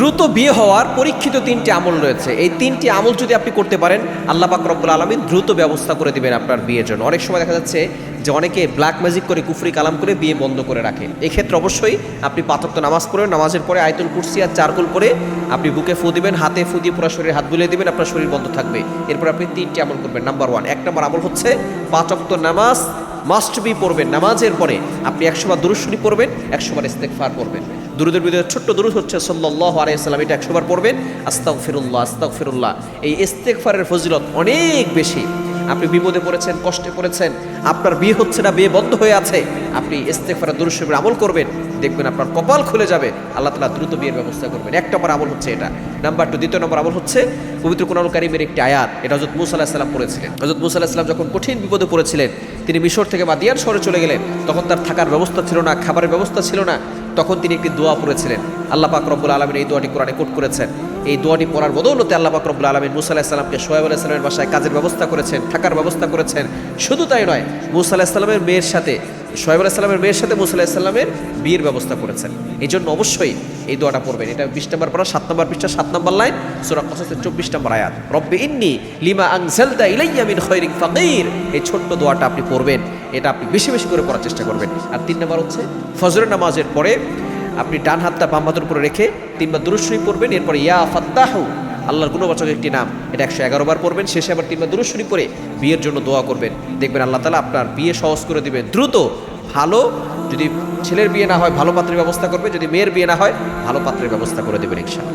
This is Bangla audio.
দ্রুত বিয়ে হওয়ার পরীক্ষিত 3টি আমল রয়েছে। এই 3টি আমল যদি আপনি করতে পারেন, আল্লাহ পাক রব্বুল আলামিন দ্রুত ব্যবস্থা করে দিবেন আপনার বিয়ের জন্য। অনেক সময় দেখা যাচ্ছে যে অনেকে ব্ল্যাক ম্যাজিক করে, কুফরি কালাম করে বিয়ে বন্ধ করে রাখে। এই ক্ষেত্রে অবশ্যই আপনি 5 ওয়াক্ত নামাজ পড়বেন, নামাজের পরে আয়াতুল কুরসি আর চারকুল পরে আপনি বুকে ফু দিবেন, হাতে ফু দিয়ে পুরো শরীরে হাত বুলিয়ে দিবেন, আপনার শরীর বন্ধ থাকবে। এরপর আপনি 3টি আমল করবেন। নাম্বার 1, 1 নম্বর আমল হচ্ছে 5 ওয়াক্ত নামাজ মাস্ট বি পড়বেন। নামাজের পরে আপনি 100 বার দুরূদ শরীফ পড়বেন, 100 বার ইস্তেগফার পড়বেন। দুরূদের ভিতরে ছোট্ট দুরূদ হচ্ছে সাল্লাল্লাহু আলাইহি ওয়াসাল্লাম, এটা 100 বার পড়বেন। আস্তাগফিরুল্লাহ আস্তাগফিরুল্লাহ। এই ইস্তেগফারের ফজিলত অনেক বেশি। আপনি বিপদে পড়েছেন, কষ্টে পড়েছেন, আপনার বিয়ে হচ্ছে না, বিয়ে বন্ধ হয়ে আছে, আপনি ইস্তেগফারের দুরূদ শরীফের আমল করবেন, দেখবেন আপনার কপাল খুলে যাবে, আল্লাহ তাআলা দ্রুত বিয়ের ব্যবস্থা করবেন। 1 নম্বর আমল হচ্ছে এটা। নাম্বার 2, 2 নম্বর আমল হচ্ছে পবিত্র কোরআনুল কারীমের একটি আয়াত, এটা হযরত মূসা আলাইহিস সালাম পড়েছিলেন। হযরত মূসা আলাইহিস সালাম যখন কঠিন বিপদে পড়েছিলেন, তিনি মিশর থেকে মাদিয়ান শহরে চলে গেলেন। তখন তার থাকার ব্যবস্থা ছিল না, খাবারের ব্যবস্থা ছিল না। তখন তিনি একটি দোয়া পড়েছিলেন। আল্লাহ পাক রব্বুল আলামিন এই দোয়াটি কোরআনে কোট করেছেন। এই দোয়াটি পড়ার বদৌলতে আল্লাহ পাক রব্বুল আলামিন মূসা আলাইহিস সালামকে শুআয়ব আলাইহিস সালামের বাসায় কাজের ব্যবস্থা করেছেন, থাকার ব্যবস্থা করেছেন। শুধু তাই নয়, মূসা আলাইহিস সালামের মেয়ের সাথে, শুআয়ব আলাইহিস সালামের মেয়ের সাথে মূসা আলাইহিস সালামের বিয়ের ব্যবস্থা করেছেন। এই জন্য অবশ্যই এই দোয়াটা পড়বেন। এটা 20 নম্বর পড়া, 7 নম্বর পৃষ্ঠা, 7 নম্বর লাইন, সূরা কসসের 24 নম্বর আয়াত। রব্বি ইন্নী লিমা আনজালতা ইলাইয়া মিন খায়রিন ফাকির। এই ছোট্ট দোয়াটা আপনি পড়বেন, এটা আপনি বেশি বেশি করে পড়ার চেষ্টা করবেন। আর 3 নম্বর হচ্ছে ফজরের নামাজের পরে আপনি ডান হাতটা বাম হাতের উপরে রেখে 3 বার দুরূদ শরীফ পড়বেন। এরপর ইয়া ফাত্তাহু, আল্লাহর গুণবাচক একটি নাম, এটা 111 বার পড়বেন। শেষে আবার 3 বার দুরূদ শরীফ পড়ে বিয়ের জন্য দোয়া করবেন। দেখবেন আল্লাহ তাআলা আপনার বিয়ে সহজ করে দিবেন দ্রুত। ভালো, যদি ছেলের বিয়ে না হয় ভালো পাত্রের ব্যবস্থা করবে, যদি মেয়ের বিয়ে না হয় ভালো পাত্রের ব্যবস্থা করে দেবেন ইনশাআল্লাহ।